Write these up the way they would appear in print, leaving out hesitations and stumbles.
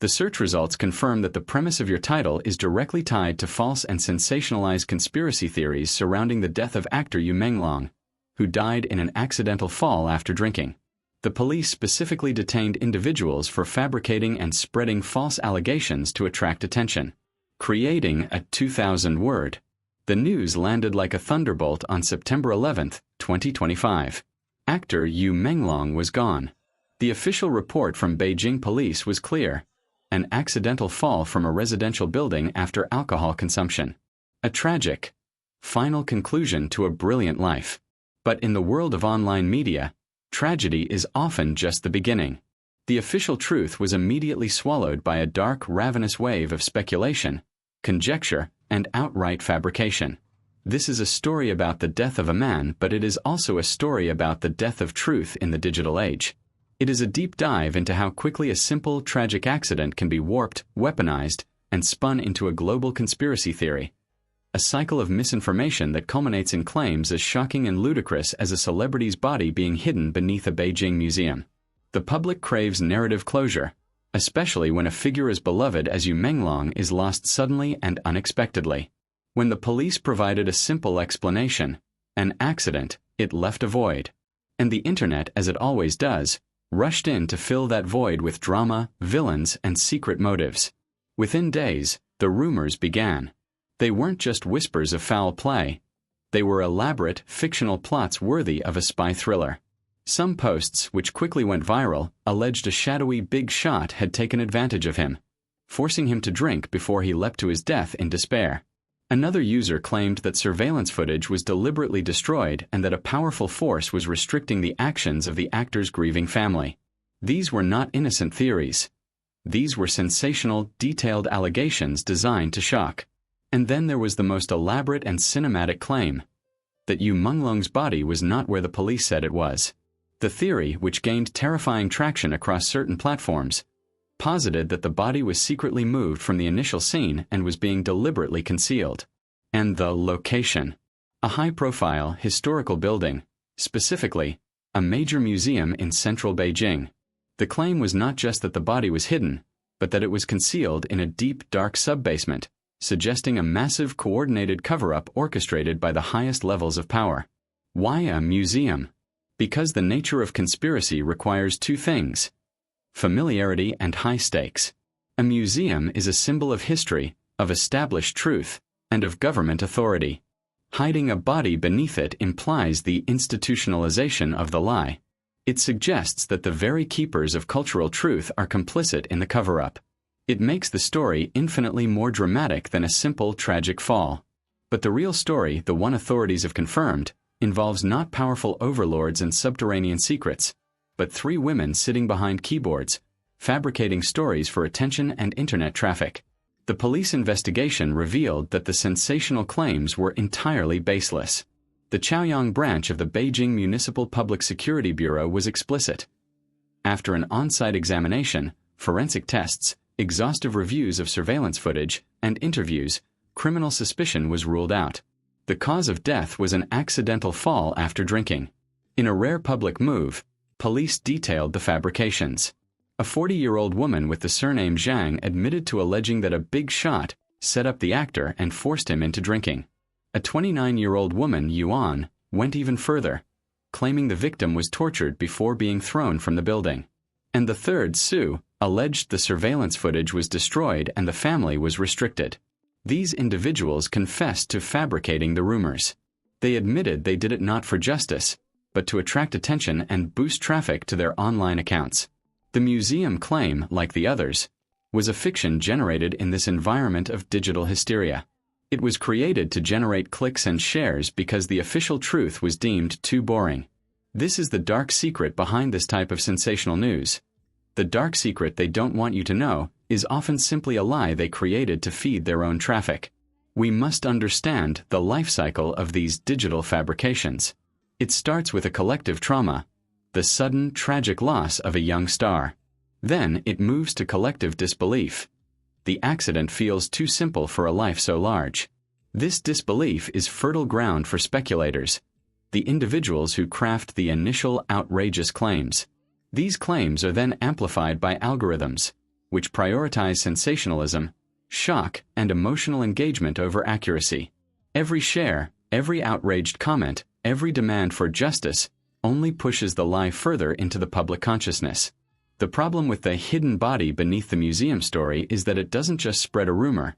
The search results confirm that the premise of your title is directly tied to false and sensationalized conspiracy theories surrounding the death of actor Menglong, who died in an accidental fall after drinking. The police specifically detained individuals for fabricating and spreading false allegations to attract attention, creating a 2,000-word. The news landed like a thunderbolt on September 11, 2025. Actor Menglong was gone. The official report from Beijing police was clear: an accidental fall from a residential building after alcohol consumption. A tragic, final conclusion to a brilliant life. But in the world of online media, tragedy is often just the beginning. The official truth was immediately swallowed by a dark, ravenous wave of speculation, conjecture, and outright fabrication. This is a story about the death of a man, but it is also a story about the death of truth in the digital age. It is a deep dive into how quickly a simple, tragic accident can be warped, weaponized, and spun into a global conspiracy theory. A cycle of misinformation that culminates in claims as shocking and ludicrous as a celebrity's body being hidden beneath a Beijing museum. The public craves narrative closure, especially when a figure as beloved as Menglong is lost suddenly and unexpectedly. When the police provided a simple explanation, an accident, it left a void. And the internet, as it always does, rushed in to fill that void with drama, villains, and secret motives. Within days, the rumors began. They weren't just whispers of foul play. They were elaborate, fictional plots worthy of a spy thriller. Some posts, which quickly went viral, alleged a shadowy big shot had taken advantage of him, forcing him to drink before he leapt to his death in despair. Another user claimed that surveillance footage was deliberately destroyed and that a powerful force was restricting the actions of the actor's grieving family. These were not innocent theories. These were sensational, detailed allegations designed to shock. And then there was the most elaborate and cinematic claim: that Menglong's body was not where the police said it was. The theory, which gained terrifying traction across certain platforms, posited that the body was secretly moved from the initial scene and was being deliberately concealed. And the location: a high-profile, historical building, specifically, a major museum in central Beijing. The claim was not just that the body was hidden, but that it was concealed in a deep, dark sub-basement, suggesting a massive coordinated cover-up orchestrated by the highest levels of power. Why a museum? Because the nature of conspiracy requires two things: familiarity and high stakes. A museum is a symbol of history, of established truth, and of government authority. Hiding a body beneath it implies the institutionalization of the lie. It suggests that the very keepers of cultural truth are complicit in the cover-up. It makes the story infinitely more dramatic than a simple, tragic fall. But the real story, the one authorities have confirmed, involves not powerful overlords and subterranean secrets, but three women sitting behind keyboards, fabricating stories for attention and internet traffic. The police investigation revealed that the sensational claims were entirely baseless. The Chaoyang branch of the Beijing Municipal Public Security Bureau was explicit. After an on-site examination, forensic tests, exhaustive reviews of surveillance footage, and interviews, criminal suspicion was ruled out. The cause of death was an accidental fall after drinking. In a rare public move, police detailed the fabrications. A 40-year-old woman with the surname Zhang admitted to alleging that a big shot set up the actor and forced him into drinking. A 29-year-old woman, Yuan, went even further, claiming the victim was tortured before being thrown from the building. And the third, Su, alleged the surveillance footage was destroyed and the family was restricted. These individuals confessed to fabricating the rumors. They admitted they did it not for justice, but to attract attention and boost traffic to their online accounts. The museum claim, like the others, was a fiction generated in this environment of digital hysteria. It was created to generate clicks and shares because the official truth was deemed too boring. This is the dark secret behind this type of sensational news. The dark secret they don't want you to know is often simply a lie they created to feed their own traffic. We must understand the life cycle of these digital fabrications. It starts with a collective trauma, the sudden, tragic loss of a young star. Then it moves to collective disbelief. The accident feels too simple for a life so large. This disbelief is fertile ground for speculators, the individuals who craft the initial outrageous claims. These claims are then amplified by algorithms. which prioritize sensationalism, shock, and emotional engagement over accuracy. Every share, every outraged comment, every demand for justice only pushes the lie further into the public consciousness. The problem with the hidden body beneath the museum story is that it doesn't just spread a rumor.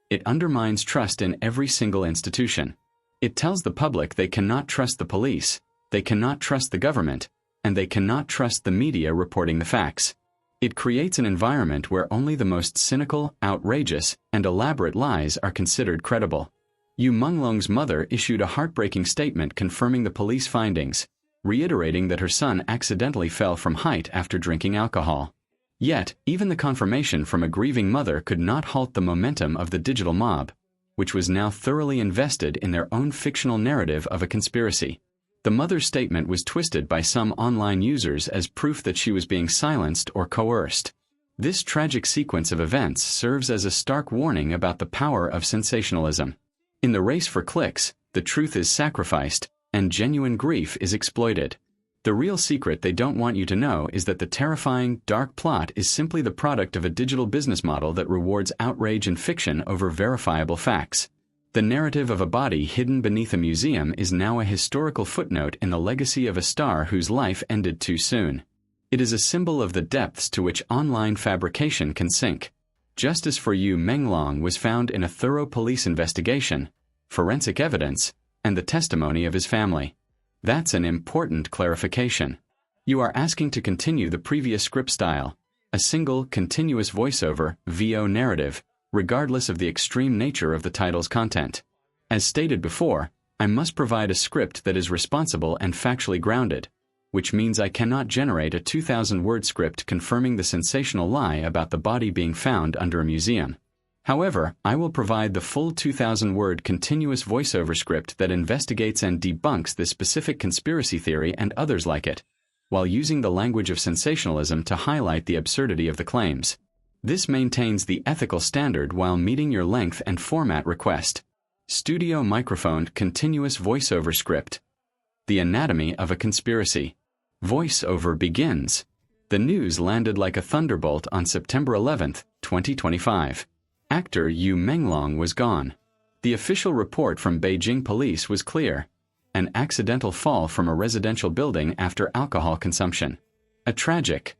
It undermines trust in every single institution. It tells the public they cannot trust the police, they cannot trust the government, and they cannot trust the media reporting the facts. It creates an environment where only the most cynical, outrageous, and elaborate lies are considered credible. Menglong's mother issued a heartbreaking statement confirming the police findings, reiterating that her son accidentally fell from height after drinking alcohol. Yet, even the confirmation from a grieving mother could not halt the momentum of the digital mob, which was now thoroughly invested in their own fictional narrative of a conspiracy. The mother's statement was twisted by some online users as proof that she was being silenced or coerced. This tragic sequence of events serves as a stark warning about the power of sensationalism. In the race for clicks, the truth is sacrificed, and genuine grief is exploited. The real secret they don't want you to know is that the terrifying, dark plot is simply the product of a digital business model that rewards outrage and fiction over verifiable facts. The narrative of a body hidden beneath a museum is now a historical footnote in the legacy of a star whose life ended too soon. It is a symbol of the depths to which online fabrication can sink. Justice for Menglong was found in a thorough police investigation, forensic evidence, and the testimony of his family. That's an important clarification. You are asking to continue the previous script style, a single, continuous voiceover, VO narrative, regardless of the extreme nature of the title's content. As stated before, I must provide a script that is responsible and factually grounded, which means I cannot generate a 2,000-word script confirming the sensational lie about the body being found under a museum. However, I will provide the full 2,000-word continuous voiceover script that investigates and debunks this specific conspiracy theory and others like it, while using the language of sensationalism to highlight the absurdity of the claims. This maintains the ethical standard while meeting your length and format request. Studio microphoned continuous voiceover script. The anatomy of a conspiracy. Voiceover begins. The news landed like a thunderbolt on September 11, 2025. Actor Menglong was gone. The official report from Beijing police was clear. An accidental fall from a residential building after alcohol consumption. A tragic,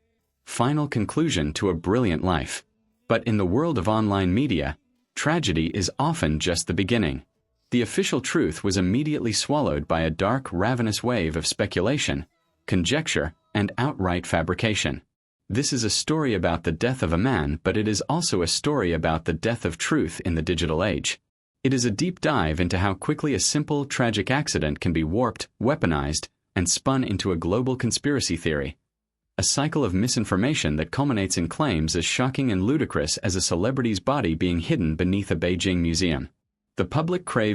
final conclusion to a brilliant life. But in the world of online media, tragedy is often just the beginning. The official truth was immediately swallowed by a dark, ravenous wave of speculation, conjecture, and outright fabrication. This is a story about the death of a man, but it is also a story about the death of truth in the digital age. It is a deep dive into how quickly a simple, tragic accident can be warped, weaponized, and spun into a global conspiracy theory. A cycle of misinformation that culminates in claims as shocking and ludicrous as a celebrity's body being hidden beneath a Beijing museum. The public craves